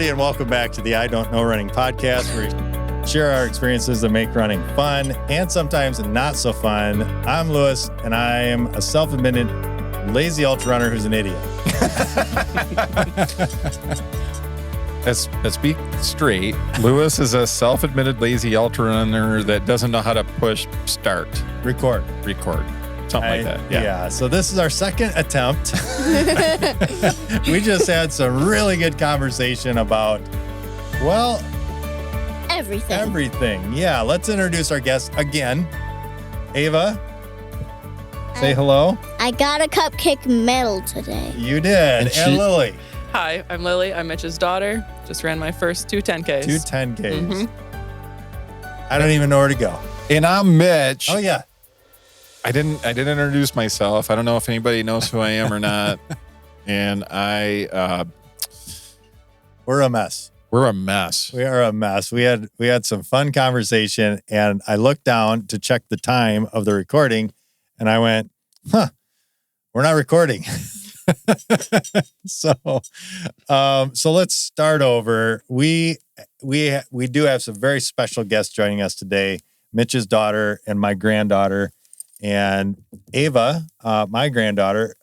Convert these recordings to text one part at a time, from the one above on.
everybody, and welcome back to the I Don't Know Running podcast, where we share our experiences that make running fun and sometimes not so fun. I'm Lewis, and I am a self-admitted lazy ultra runner who's an idiot. Let's be straight. Lewis is a self-admitted lazy ultra runner that doesn't know how to push start, record. Something like that. Yeah. So this is our second attempt. We just had some really good conversation about, well, everything. Yeah. Let's introduce our guest again. Ava, say hello. I got a cupcake medal today. You did. And Lily. Hi, I'm Lily. I'm Mitch's daughter. Just ran my first two 10Ks. Two 10Ks. I don't even know where to go. And I'm Mitch. Oh, yeah. I didn't introduce myself. I don't know if anybody knows who I am or not. And we're a mess. We're a mess. We are a mess. We had some fun conversation, and I looked down to check the time of the recording, and I went, we're not recording. So let's start over. We do have some very special guests joining us today. Mitch's daughter and my granddaughter. And Ava, my granddaughter,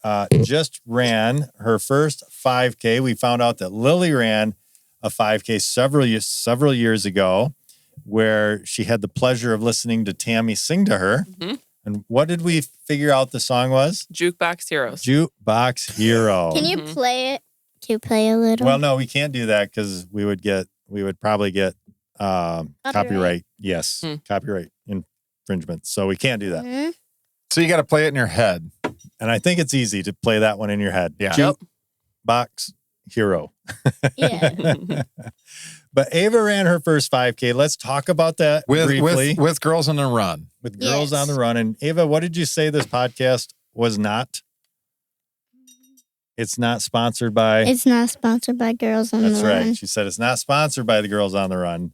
just ran her first 5K. We found out that Lily ran a 5K several years ago, where she had the pleasure of listening to Tammy sing to her. Mm-hmm. And what did we figure out the song was? Jukebox Heroes. Jukebox Hero. Can you play it? Can you play a little? Well, no, we can't do that because we would probably get copyright. Yes, copyright infringement. So we can't do that. Mm-hmm. So you got to play it in your head. And I think it's easy to play that one in your head. Yeah. Jukebox Hero. Yeah. But Ava ran her first 5K. Let's talk about that briefly. With Girls on the Run. With Girls on the Run. And Ava, what did you say this podcast was not? It's not sponsored by? It's not sponsored by Girls on the Run. That's right. She said it's not sponsored by the Girls on the Run.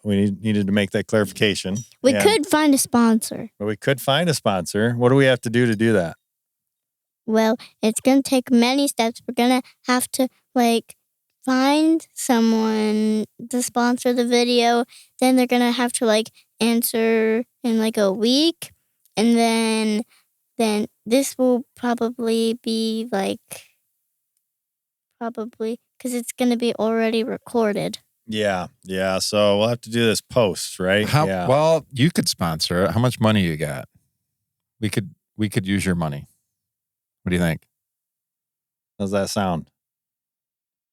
We needed to make that clarification. We could find a sponsor. But we could find a sponsor. What do we have to do that? Well, it's going to take many steps. We're going to have to, find someone to sponsor the video. Then they're going to have to, answer in, a week. And then this will probably be, because it's going to be already recorded. Yeah. So we'll have to do this post, right? Well, you could sponsor it. How much money you got? We could use your money. What do you think? How's that sound?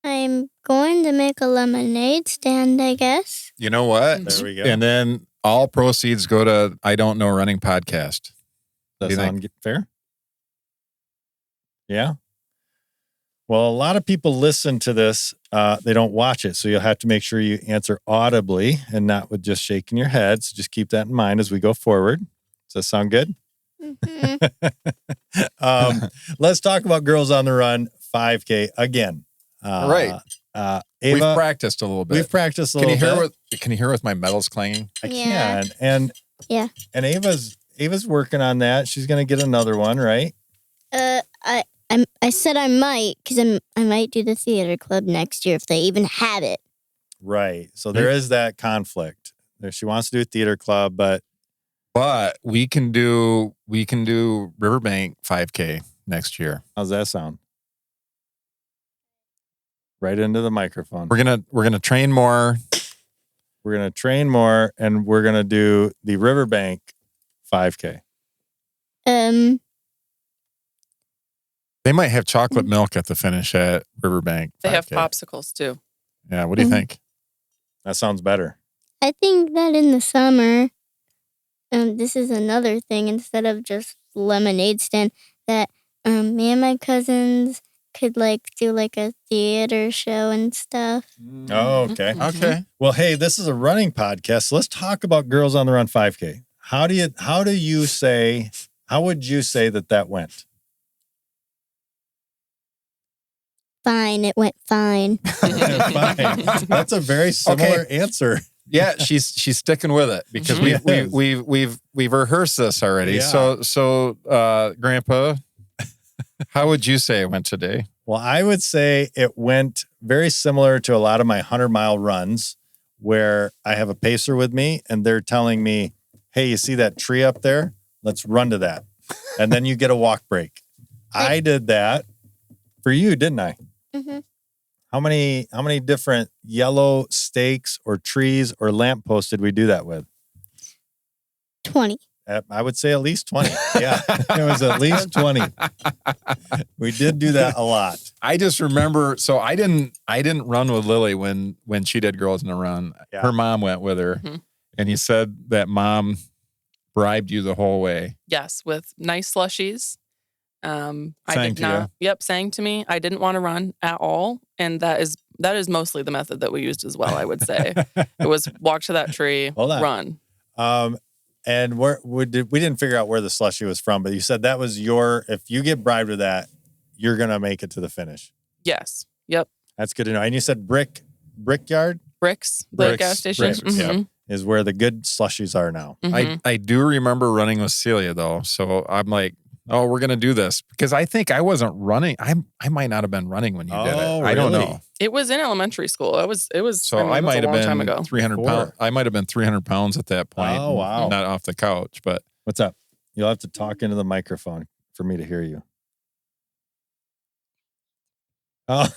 I'm going to make a lemonade stand, I guess. You know what? There we go. And then all proceeds go to I Don't Know Running podcast. Does that sound fair? Yeah. Well, a lot of people listen to this. They don't watch it. So you'll have to make sure you answer audibly and not with just shaking your head. So just keep that in mind as we go forward. Does that sound good? Mm-hmm. Let's talk about Girls on the Run 5K again. Right. Ava, we've practiced a little bit. Can you hear with my medals clanging? I can. And Ava's working on that. She's going to get another one, right? I said I might, because I might do the theater club next year if they even have it. Right. So there is that conflict. She wants to do a theater club, but we can do Riverbank 5K next year. How's that sound? Right into the microphone. We're gonna train more. We're gonna train more, and we're gonna do the Riverbank 5K. They might have chocolate milk at the finish at Riverbank 5K. They have popsicles too. Yeah, what do you think? That sounds better. I think that in the summer, this is another thing, instead of just lemonade stand, that me and my cousins could do a theater show and stuff. Oh, okay. Okay. Well, hey, this is a running podcast. So let's talk about Girls on the Run 5K. How would you say that went? Fine. It went fine. Fine. That's a very similar answer. Yeah, she's sticking with it because we've rehearsed this already. Yeah. So Grandpa, how would you say it went today? Well, I would say it went very similar to a lot of my 100-mile runs where I have a pacer with me and they're telling me, hey, you see that tree up there? Let's run to that. And then you get a walk break. I did that for you, didn't I? Mm-hmm. How many different yellow stakes or trees or lampposts did we do that with? 20. I would say at least 20. Yeah, it was at least 20. We did do that a lot. I just remember, so I didn't run with Lily when she did Girls in the Run. Yeah. Her mom went with her, and you said that mom bribed you the whole way. Yes, with nice slushies. I Sang did to not. Yep, sang to me. I didn't want to run at all, and that is mostly the method that we used as well. I would say it was walk to that tree, Hold on. run. And we didn't figure out where the slushie was from, but you said that was if you get bribed with that, you're gonna make it to the finish. Yes. Yep. That's good to know. And you said Brickyard? Bricks, the gas station. Bricks, yeah, is where the good slushies are now. I do remember running with Celia though, so I'm like, oh, we're gonna do this because I think I wasn't running. I might not have been running when you did it. Oh, I don't really? know. It was in elementary school. It was. So I I might a have long time been ago. 300 pounds. I might have been 300 pounds at that point. Oh, wow. Not off the couch, but What's up? You'll have to talk into the microphone for me to hear you. Oh,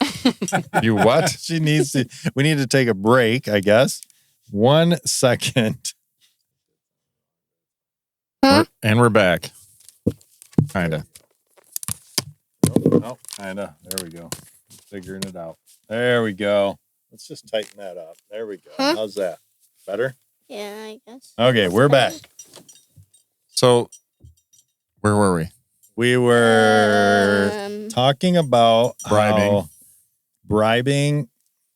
you what? she needs to. We need to take a break, I guess. 1 second. Huh? And we're back. Kinda. Oh, kinda. There we go. Figuring it out. There we go. Let's just tighten that up. There we go. Huh? How's that? Better? Yeah, I guess. Okay, we're back. So, where were we? We were talking about bribing.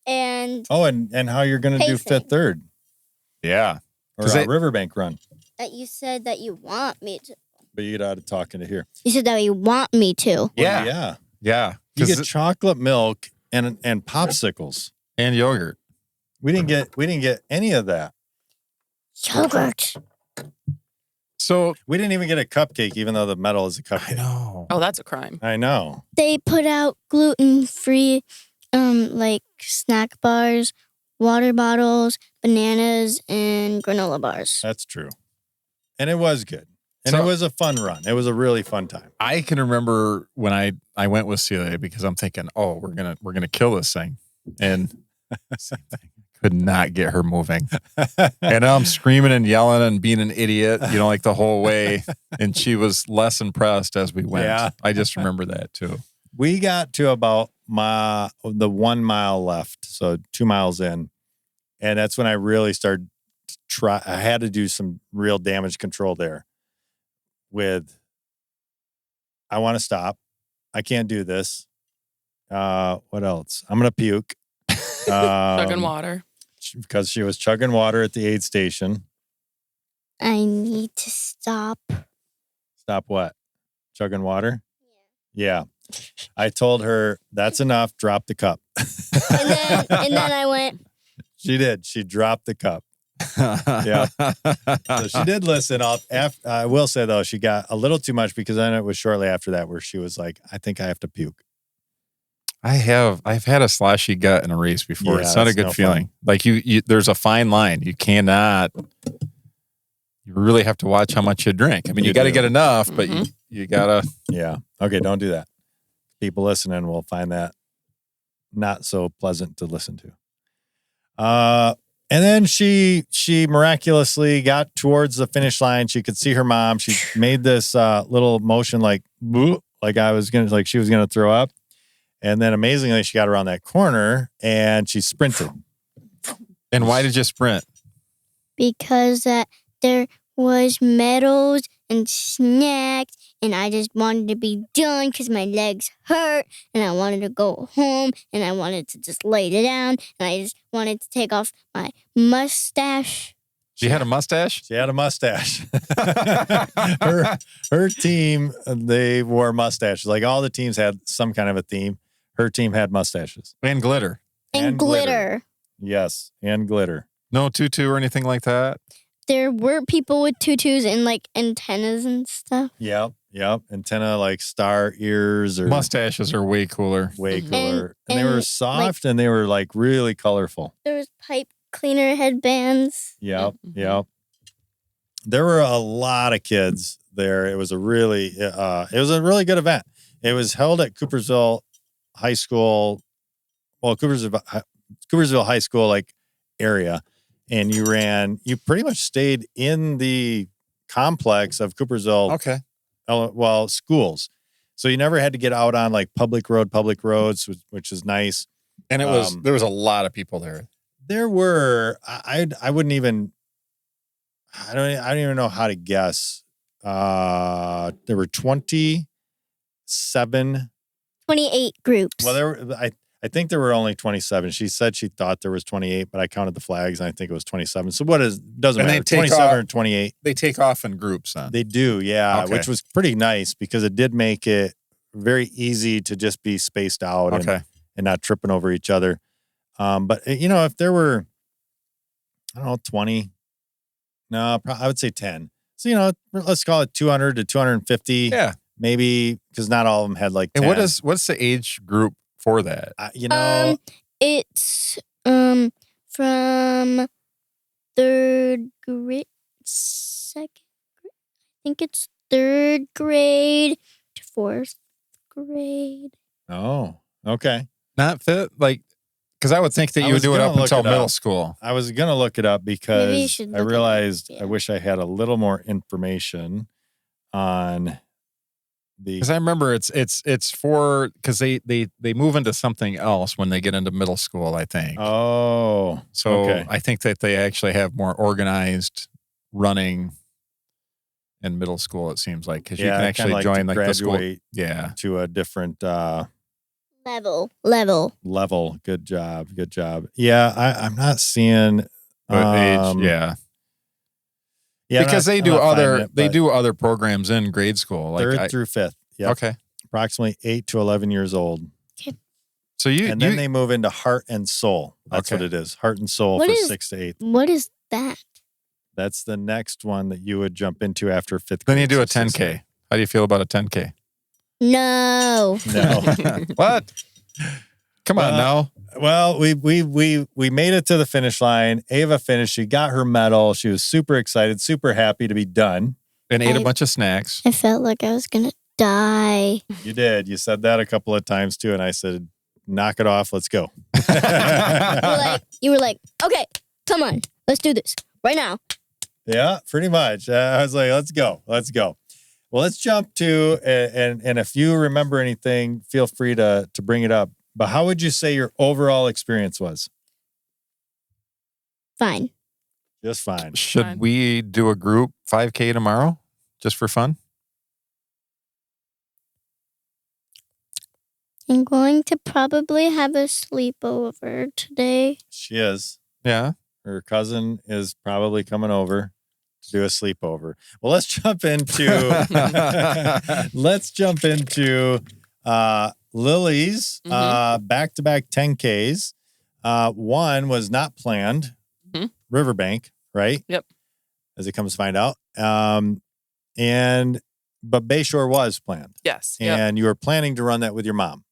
And Oh, and how you're going to do Pacing. fifth third Yeah. or 'Cause a it- Riverbank run. that you said that you want me to. But you got to talk into here. You said that you want me to. Well, yeah. Yeah. You 'Cause get chocolate milk and popsicles. and yogurt. We didn't get any of that. Yogurt. So, We didn't even get a cupcake, even though the medal is a cupcake. I know. Oh, that's a crime. I know. They put out gluten-free, like snack bars, water bottles, bananas, and granola bars. That's true. And it was good. And So- it was a fun run. It was a really fun time. I can remember when I went with Celia because I'm thinking, oh, we're gonna kill this thing, and same thing. Could not get her moving, and I'm screaming and yelling and being an idiot, like the whole way. And she was less impressed as we went. Yeah. I just remember that too. We got to about the 1 mile left, so 2 miles in, and that's when I really started to try. I had to do some real damage control there. With, I want to stop. I can't do this. What else? I'm gonna puke. Chugging water. Because she was chugging water at the aid station. I need to stop. Stop what? Chugging water? Yeah. I told her, that's enough. Drop the cup. And then I went, She did. She dropped the cup. Yeah. So she did listen. I will say, though, she got a little too much because then it was shortly after that where she was like, I think I have to puke. I've had a slashy gut in a race before. Yeah, It's not a that's good no feeling. Like you, there's a fine line. You really have to watch how much you drink. I mean, you You got to do. get enough, but you gotta. Yeah. Okay. Don't do that. People listening will find that not so pleasant to listen to. And then she miraculously got towards the finish line. She could see her mom. She made this little motion like she was gonna throw up. And then amazingly, she got around that corner and she sprinted. And why did you sprint? because there was medals and snacks, and I just wanted to be done because my legs hurt, and I wanted to go home, and I wanted to just lay down, and I just wanted to take off my mustache. She had a mustache? She had a mustache. her team, they wore mustaches. Like all the teams had some kind of a theme. Her team had mustaches. And glitter. And glitter. Yes, and glitter. No tutu or anything like that? There were people with tutus and like antennas and stuff. Yep. Yep. Antenna like star ears or Mustaches are way cooler. way Mhm. cooler. And they were And, soft and they were like really colorful. There was pipe cleaner headbands. Yep. Mhm. Yep. There were a lot of kids there. It was a really good event. It was held at Coopersville High School. Well, Coopersville High School like area. And you pretty much stayed in the complex of Coopersville Okay. schools. So you never had to get out on like public roads, which is nice. And there was a lot of people there. There were, I wouldn't even, I don't even know how to guess. There were 27. 28 groups. Well, I think there were only 27. She said she thought there was 28, but I counted the flags and I think it was 27. So doesn't And they matter. take 27 off- or 28. They take off in groups then. They do, yeah, Okay. which was pretty nice because it did make it very easy to just be spaced out Okay. and not tripping over each other. But if there were, I don't know, 20, no, I would say 10. So, let's call it 200 to 250, Yeah. maybe, because not all of them had like 10. And what's the age group for that? It's from third grade, second grade. I think it's third grade to fourth grade. Oh, okay. Not fit? Like, because I would think that I you would was do it gonna up look until it up. middle school. I was going to look it up Maybe you because should I look it up, realized yeah. I wish I had a little more information on the. Because I remember it's for because they move into something else when they get into middle school, I think. Oh, So okay. I think that they actually have more organized running in middle school, it seems like, because you can kinda actually like join to like the school. graduate Yeah. to a different Level. level. Good job. Yeah, I'm not seeing But age, yeah. Yeah, Because I'm they do not finding other it, they but do other programs in grade school. Like third through fifth. Yeah, Okay. approximately 8 to 11 years old, So and then they move into heart and soul. That's Okay. what it is. Heart and soul What for is- 6 to 8. What is that? That's the next one that you would jump into after fifth. then you grade, do a so 6 to 10K. How do you feel about a 10K? No. 8. No. What? Come on now. Well, we made it to the finish line. Ava finished. She got her medal. She was super excited, super happy to be done. And ate a I- bunch of snacks. I felt like I was gonna die. You did. You said that a couple of times too, and I said, "Knock it off. Let's go." You were like, okay, come on, let's do this right now. Yeah, pretty much. I was like, let's go. Well, let's jump to, and if you remember anything, feel free to bring it up. But how would you say your overall experience was? Fine. Just fine. Should Fine. we do a group 5K tomorrow just for fun? I'm going to probably have a sleepover today. She is. Yeah. Her cousin is probably coming over to do a sleepover. Well, let's jump into Lily's back-to-back 10Ks. One was not planned. Mhm. Riverbank, right? Yep. As it comes to find out. But Bayshore was planned. Yes. Yep. And you were planning to run that with your mom.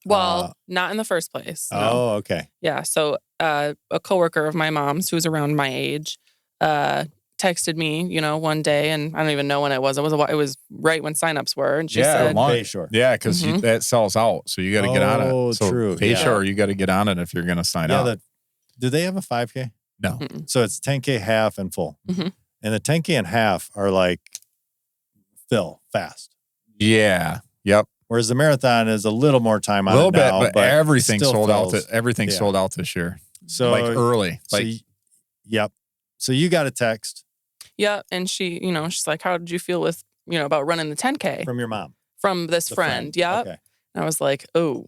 Well, not in the first place. No. Oh, okay. Yeah. So a coworker of my mom's who's around my age texted me, one day, and I don't even know when it was. It was right when signups were, and she Yeah, said, long- Bayshore. Yeah, because Mhm. that sells out. So you got to get on it. Oh, So true. Bayshore, you got to get on it if you're going to sign Yeah, up. do they have a 5K? No. Mm-mm. So it's 10K half and full. Mhm. And the 10K and half are like fill fast. Yeah. Yep. Whereas the marathon is a little more time A on little it bit, now, but everything still sold out. fills. Everything Yeah. sold out this year. So Like early. so Like yep. So you got a text yeah. And she, she's like, how did you feel with, about running the 10K from your mom. from this the friend? Yep. Okay. And I was like, oh,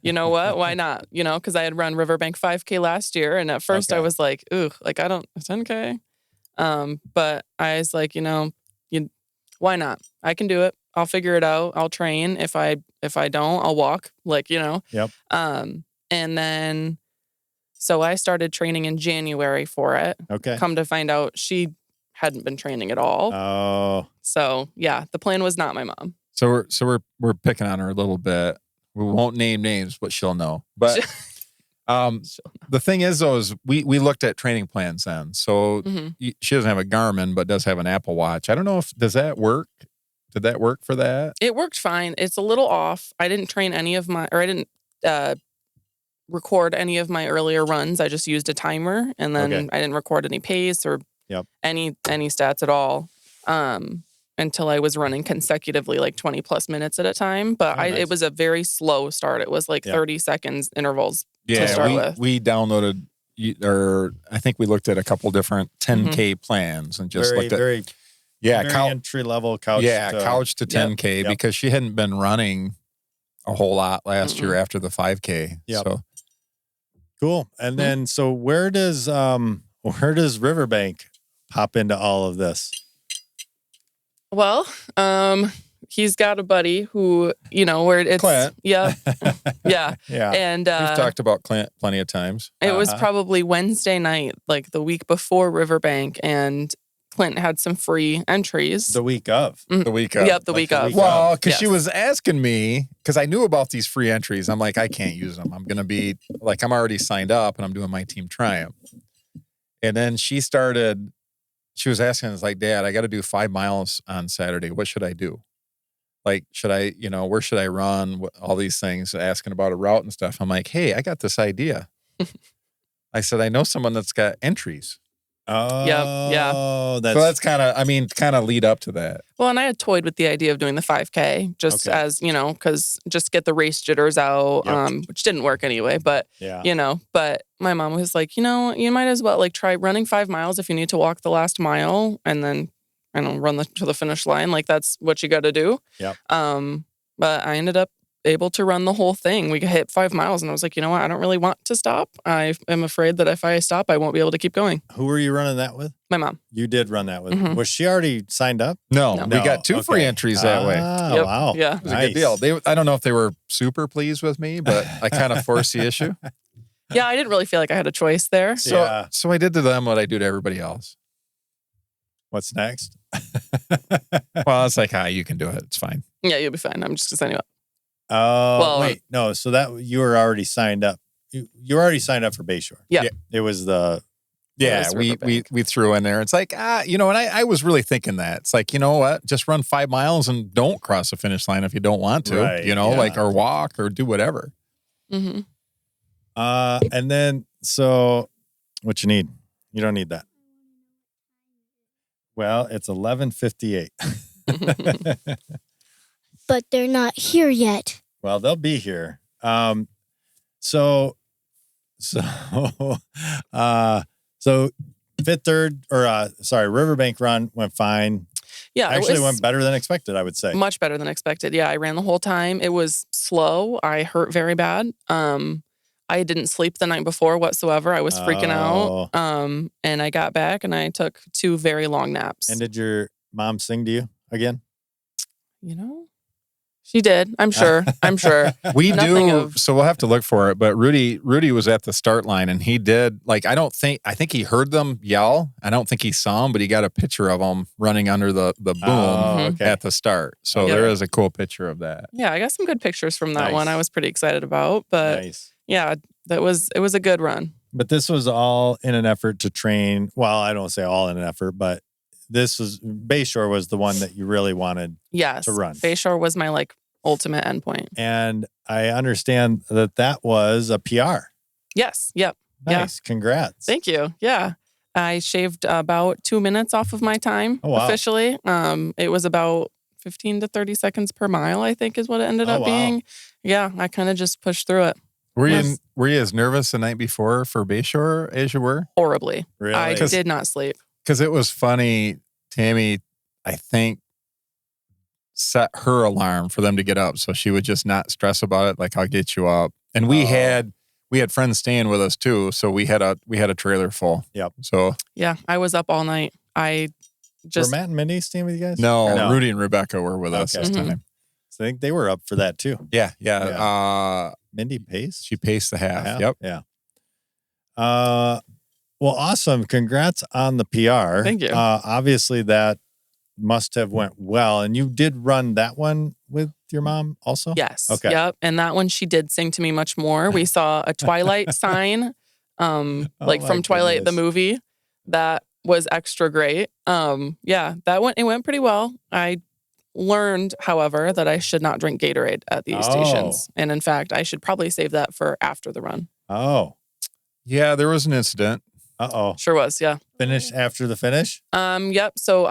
you know what? Why not? Because I had run Riverbank 5K last year. And at first I Okay. was like, ooh, like I don't 10K. But I was like, why not? I can do it. I'll figure it out. I'll train. If I don't, I'll walk. Yep. And then, so I started training in January for it. Okay. Come to find out, she hadn't been training at all. Oh, So yeah, the plan was not my mom. So we're picking on her a little bit. We won't name names, but she'll know. But the thing is, though, is we looked at training plans then. So she doesn't have a Garmin, but does have an Apple Watch. I don't know does that work? Did that work for that? It worked fine. It's a little off. I didn't train any of my, or I didn't record any of my earlier runs. I just used a timer, and then I didn't record any pace or any stats at all. Until I was running consecutively like 20 plus minutes at a time. But nice. It was a very slow start. It was like 30 seconds intervals to start with. We downloaded, or I think we looked at a couple different 10K plans and just looked at very entry level couch. Couch to 10K because she hadn't been running a whole lot last year after the 5K. Yep. So cool. And then, so where does Riverbank pop into all of this? Well, he's got a buddy who, where it's Clint. Yeah. Yeah. And we've talked about Clint plenty of times. It was probably Wednesday night, like the week before Riverbank, and Clint had some free entries. The week of. The week of. Yep, the week of. Well, because she was asking me, because I knew about these free entries. I'm like, I can't use them. I'm going to be, like, I'm already signed up and I'm doing my Team Triumph. And then she was asking, it's like, Dad, I got to do 5 miles on Saturday. What should I do? Like, should I, where should I run? All these things, asking about a route and stuff. I'm like, hey, I got this idea. I said, I know someone that's got entries. Oh, yeah. So that's kind of lead up to that. Well, and I had toyed with the idea of doing the 5K just as, because just get the race jitters out, which didn't work anyway. But, but my mom was like, you might as well like try running 5 miles if you need to walk the last mile and then, run to the finish line. Like that's what you got to do. Yep. But I ended up able to run the whole thing. We hit 5 miles and I was like, you know what? I don't really want to stop. I am afraid that if I stop, I won't be able to keep going. Who were you running that with? My mom. You did run that with. Was she already signed up? No. We got 2 free entries that way. Yep. Wow. Yeah. It was a good deal. I don't know if they were super pleased with me, but I kind of forced the issue. Yeah, I didn't really feel like I had a choice there. So I did to them what I do to everybody else. What's next? Well, it's like, you can do it. It's fine. Yeah, you'll be fine. I'm just going to sign you up. Oh, wait. No, so that you were already signed up. You were already signed up for Bayshore. Yeah. It was the... Yeah, we threw in there. It's like, and I was really thinking that. It's like, you know what? Just run 5 miles and don't cross the finish line if you don't want to, Right, or walk or do whatever. Mm-hmm. And then, so what you need? You don't need that. Well, it's 11:58. But they're not here yet. Well, they'll be here. So fifth, third, Riverbank run went fine. Yeah, actually went better than expected, I would say. Much better than expected. Yeah, I ran the whole time. It was slow. I hurt very bad. I didn't sleep the night before whatsoever. I was freaking out. And I got back and I took 2 very long naps. And did your mom sing to you again? She did. I'm sure. We do. So we'll have to look for it. But Rudy was at the start line and he did I think he heard them yell. I don't think he saw them, but he got a picture of them running under the boom at the start. So there is a cool picture of that. Yeah, I got some good pictures from that one. I was pretty excited about, but yeah, it was a good run. But this was all in an effort to train. Well, I don't say all in an effort, but Bayshore was the one that you really wanted to run. Bayshore was my ultimate endpoint. And I understand that was a PR. Yes. Yep. Nice. Yeah. Congrats. Thank you. Yeah. I shaved about 2 minutes off of my time officially. It was about 15 to 30 seconds per mile, I think is what it ended up being. Yeah. I kind of just pushed through it. Were you as nervous the night before for Bayshore as you were? Horribly. Really? I did not sleep. Because it was funny. Tammy, I think, set her alarm for them to get up so she would just not stress about it. Like, I'll get you up. And we had friends staying with us too, so we had a trailer full. Yep. So yeah, I was up all night. Were Matt and Mindy staying with you guys? No, Rudy and Rebecca were with us this time. So I think they were up for that too. Yeah. Mindy paced? She paced the half. Yep. Yeah. Well, awesome. Congrats on the PR. Thank you. Obviously, that must have went well. And you did run that one with your mom also? Yes. Okay. Yep. And that one, she did sing to me much more. We saw a Twilight sign, like from Twilight, the movie. That was extra great. Yeah, it went pretty well. I learned, however, that I should not drink Gatorade at these stations. And in fact, I should probably save that for after the run. Oh. Yeah, there was an incident. Uh-oh. Sure was, yeah. Finish after the finish? Yep. So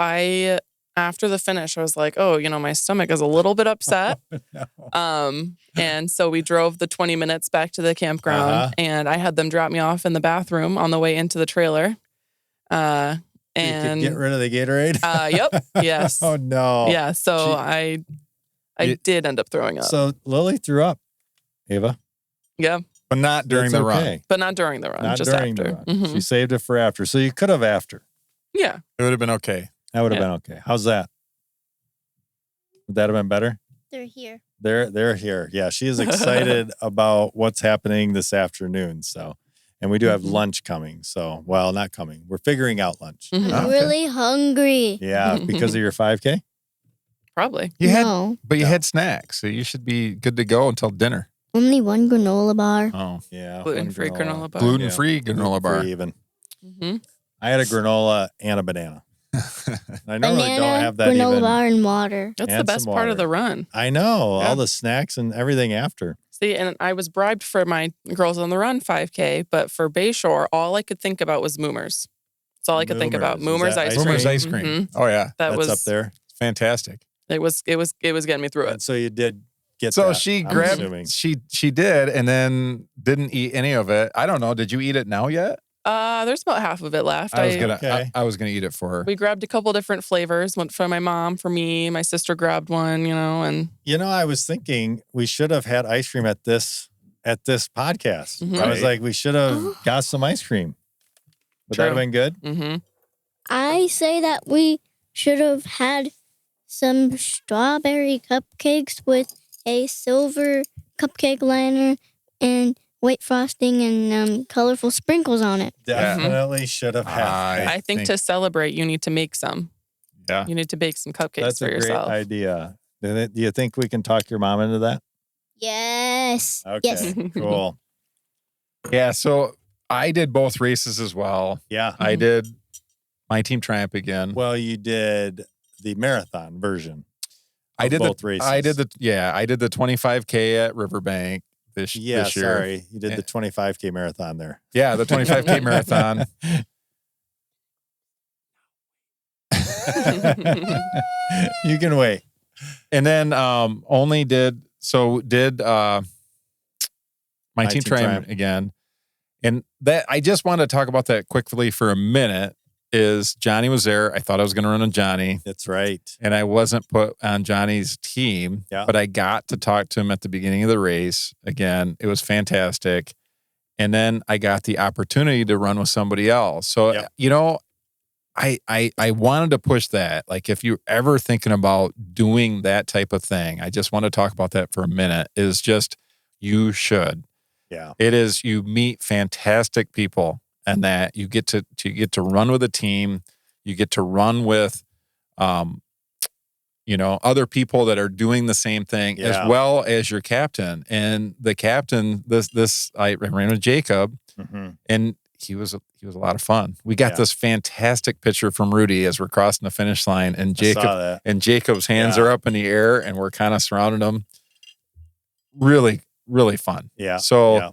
after the finish, I was like, oh, my stomach is a little bit upset. No. And so we drove the 20 minutes back to the campground and I had them drop me off in the bathroom on the way into the trailer. And you could get rid of the Gatorade? Yep. Yes. Oh no. Yeah. So I did end up throwing up. So Lily threw up, Ava. Yeah. But not during the run. But not during the run. Not just during after. the run. Mm-hmm. She saved it for after. So you could have after. Yeah. It would have been okay. That would have been okay. How's that? Would that have been better? They're here. They're here. Yeah, she is excited about what's happening this afternoon. So, and we do have lunch coming. So, well, not coming. We're figuring out lunch. Mm-hmm. I'm really hungry. Yeah, because of your 5K? Probably. You had snacks, so you should be good to go until dinner. Only one granola bar. Oh, yeah. Gluten-free granola bar. Gluten-free granola bar. Even. Mm-hmm. I had a granola and a banana. I normally Banana, don't have that granola even. bar, and water. That's And the best some part of water. the run. I know. Yeah. All the snacks and everything after. See, and I was bribed for my Girls on the Run 5K, but for Bayshore, all I could think about was Moomers. That's all I could think about. Moomers. Is Moomers that ice cream. Moomers ice cream. Mhm. Oh yeah, That's was up there. it's fantastic. It was getting me through And it. so you did get So that, she I'm grabbed. assuming. She did, and then didn't eat any of it. I don't know. Did you eat it now yet? There's about half of it left. I was gonna. Okay. I was gonna eat it for her. We grabbed a couple different flavors. One for my mom, for me. My sister grabbed one, and I was thinking we should have had ice cream at this podcast. Mhm. I was like, we should have got some ice cream. Would that have True. been good? mm-hmm. I say that we should have had some strawberry cupcakes with a silver cupcake liner and white frosting and colorful sprinkles on it. Definitely should have had. I think to celebrate, you need to make some. Yeah. You need to bake some cupcakes That's for a great yourself. idea. Do you think we can talk your mom into that? Yes. Okay, Yes. cool. Yeah. So I did both races as well. Yeah. I did my team triumph again. Well, you did the marathon version. I did both races. I did the 25K at Riverbank this year. Sorry. You did the 25K marathon there. Yeah, the 25K marathon. You can wait. And then did my team triumph again. And that I just wanted to talk about that quickly for a minute. Is Johnny was there. I thought I was going to run on Johnny. That's right. And I wasn't put on Johnny's team, but I got to talk to him at the beginning of the race. Again, it was fantastic. And then I got the opportunity to run with somebody else. So, I wanted to push that. Like if you're ever thinking about doing that type of thing, I just want to talk about that for a minute, is just, you should. Yeah. It is, you meet fantastic people. And that you get to run with a team, you get to run with, other people that are doing the same thing as well as your captain. And the captain, I ran with Jacob, and he was a lot of fun. We got this fantastic picture from Rudy as we're crossing the finish line, and Jacob's hands are up in the air, and we're kind of surrounding him. Really, really fun. Yeah. So. Yeah.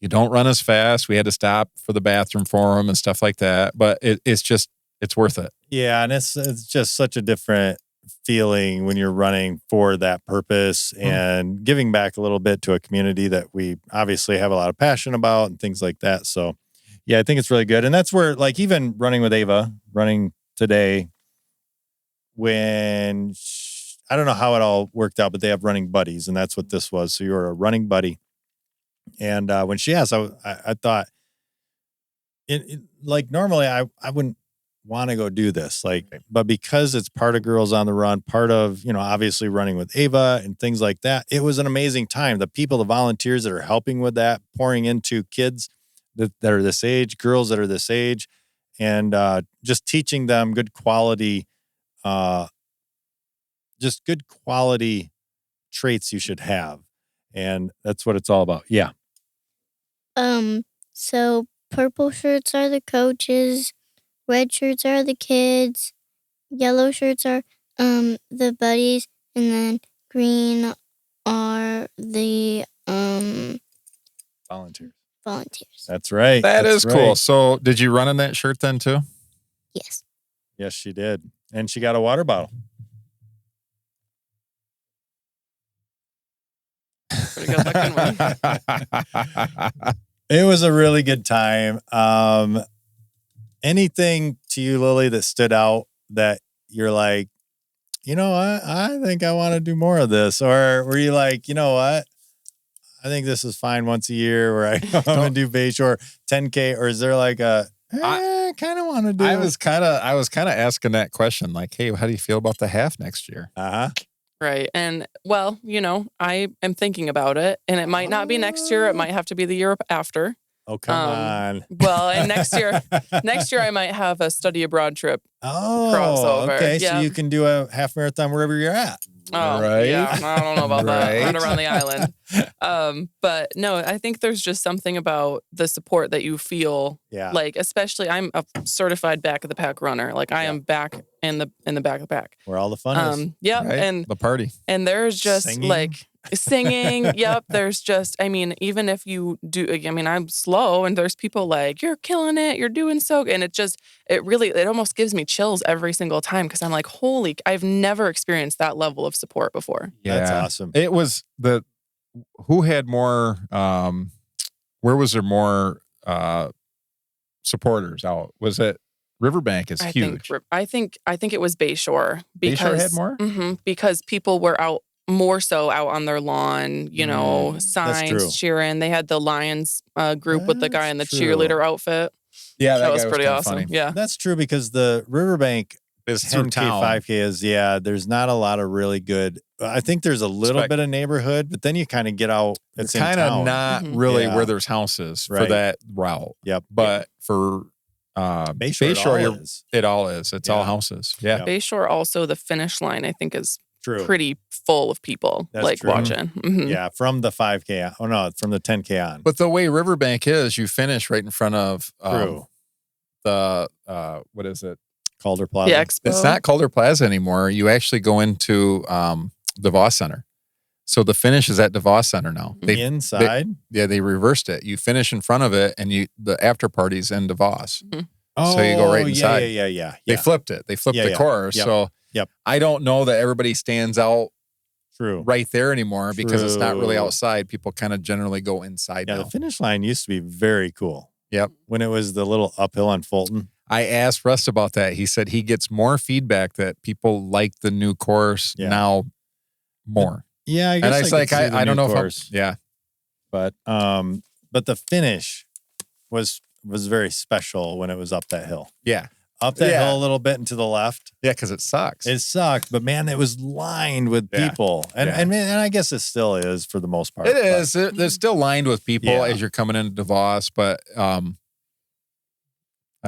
You don't run as fast. We had to stop for the bathroom for him and stuff like that. But it's worth it. Yeah, and it's just such a different feeling when you're running for that purpose and giving back a little bit to a community that we obviously have a lot of passion about and things like that. So, yeah, I think it's really good. And that's where, like, even running with Ava, running today, when I don't know how it all worked out, but they have running buddies, and that's what this was. So you're a running buddy. And when she asked, I thought, like normally I wouldn't want to go do this, but because it's part of Girls on the Run, part of, obviously running with Ava and things like that, it was an amazing time. The people, the volunteers that are helping with that, pouring into kids that are this age, girls that are this age, and just teaching them good quality traits you should have. And that's what it's all about. Yeah. So purple shirts are the coaches, red shirts are the kids, yellow shirts are the buddies, and then green are the Volunteers. volunteers. Right. That is cool. So did you run in that shirt then too? Yes. Yes, she did. And she got a water bottle. Pretty good looking one. It was a really good time. Anything to you, Lily, that stood out that you're like, you know what? I think I want to do more of this. Or were you like, you know what? I think this is fine once a year where I'm going to do Bayshore 10K. Or is there like I kind of want to do. I was kind of asking that question, like, hey, how do you feel about the half next year? Right. And well, I am thinking about it, and it might not be next year. It might have to be the year after. Oh, come on. Well, and next year I might have a study abroad trip. Oh, crossover. Okay. Yep. So you can do a half marathon wherever you're at. Oh, right. Yeah. I don't know about Right. that. Run around the island. But no, I think there's just something about the support that you feel. Yeah. Like, especially, I'm a certified back of the pack runner. Like, I am back in the back of the pack. Where all the fun is. Yep. Right? And The party. and there's just Singing. like singing. Yep. There's just, even if you do, I'm slow, and there's people like, you're killing it, you're doing so good. And it almost gives me chills every single time, because I'm like, I've never experienced that level of support before. Yeah. That's awesome. It was who had more, where was there more supporters out? Was it Riverbank is huge. I think it was Bayshore. Bayshore had more? Because people were out more so out on their lawn, signs, cheering. They had the Lions group with the guy in the That's cheerleader outfit. Yeah, That was guy pretty kinda awesome. funny. Yeah. That's true, because the Riverbank It's through 10K, town. 5K is, there's not a lot of really good. I think there's a little bit of neighborhood, but then you kind of get out. It's kind of not really Yeah. where there's houses for Right. that route. Yep. But for Bayshore, it all is. It's all houses. Yeah. Yep. Bayshore, also the finish line, I think, is True. pretty full of people That's true. watching. Mhm. Yeah, from the 5K. Oh no, from the 10K on. But the way Riverbank is, you finish right in front of True. the what is it? Calder Plaza. The expo. It's not Calder Plaza anymore. You actually go into DeVos Center. So the finish is at DeVos Center now. Inside. They reversed it. You finish in front of it, and the after party's in DeVos. Oh, So you go right inside. Yeah. They flipped it. They flipped the course. Yep. So Yep. I don't know that everybody stands out True. right there anymore, because it's not really True. outside. People kind of generally go inside Yeah, now. the finish line used to be very cool. Yep. When it was the little uphill on Fulton. I asked Russ about that. He said he gets more feedback that people like the new course now more. Yeah, I guess. And I was like, could see the I don't new know course. But the finish was very special when it was up that hill. Yeah. Up that hill a little bit and to the left. Yeah, because it sucks. It sucked, but man, it was lined with people, and I guess it still is for the most part. It is. It's still lined with people Yeah. as you're coming into DeVos, but I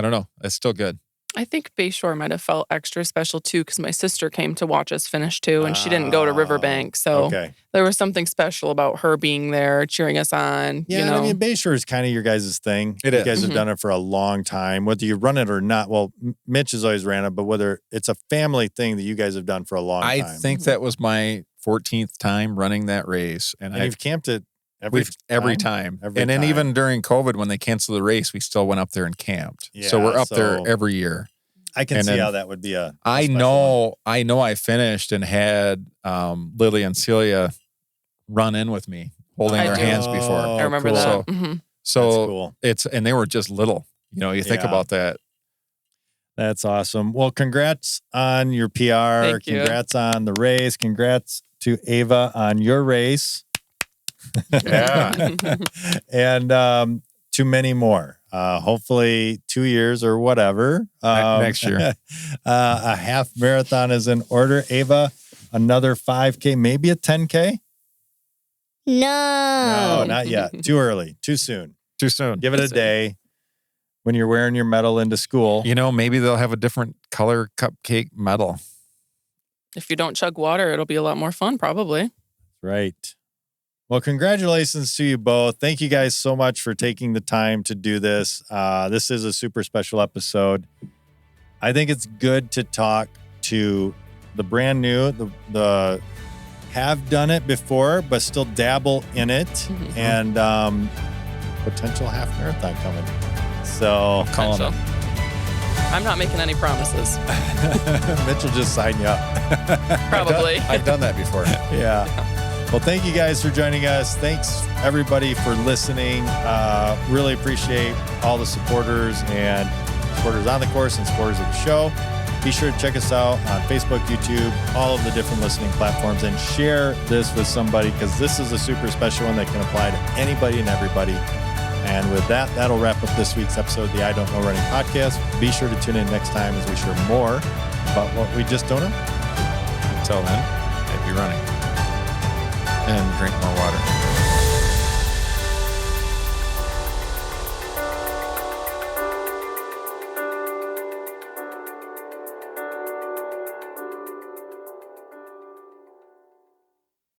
don't know. It's still good. I think Bayshore might have felt extra special too, because my sister came to watch us finish too, and she didn't go to Riverbank, so there was something special about her being there, cheering us on. Yeah, I mean, Bayshore is kind of your guys' thing. It you is. guys have done it for a long time, whether you run it or not. Well, Mitch has always ran it, but whether it's a family thing that you guys have done for a long time. I think that was my 14th time running that race, and you've camped it every time. And then even during COVID, when they canceled the race, we still went up there and camped. So we're up there every year. I can see how that would be I know I finished and had Lily and Celia run in with me, holding their hands before. I remember that. So that's cool. And they were just little. You think about that. That's awesome. Well, congrats on your PR. Thank you. Congrats on the race. Congrats to Ava on your race. Yeah. And to many more. Hopefully 2 years or whatever. Next year. A half marathon is in order. Ava, another 5K, maybe a 10K? No. No, not yet. Too early. Too soon. Too soon. Give it a day when you're wearing your medal into school. Maybe they'll have a different color cupcake medal. If you don't chug water, it'll be a lot more fun, probably. Right. Well, congratulations to you both. Thank you guys so much for taking the time to do this. This is a super special episode. I think it's good to talk to the brand new, the have done it before, but still dabble in it, and potential half marathon coming. So calling it. I'm not making any promises. Mitch will just sign you up. Probably. I've done that before. Yeah. Well, thank you guys for joining us. Thanks everybody for listening. Really appreciate all the supporters and supporters on the course and supporters of the show. Be sure to check us out on Facebook, YouTube, all of the different listening platforms, and share this with somebody, because this is a super special one that can apply to anybody and everybody. And with that, that'll wrap up this week's episode of the I Don't Know Running podcast. Be sure to tune in next time as we share more about what we just don't know. Until then, happy running and drink more water.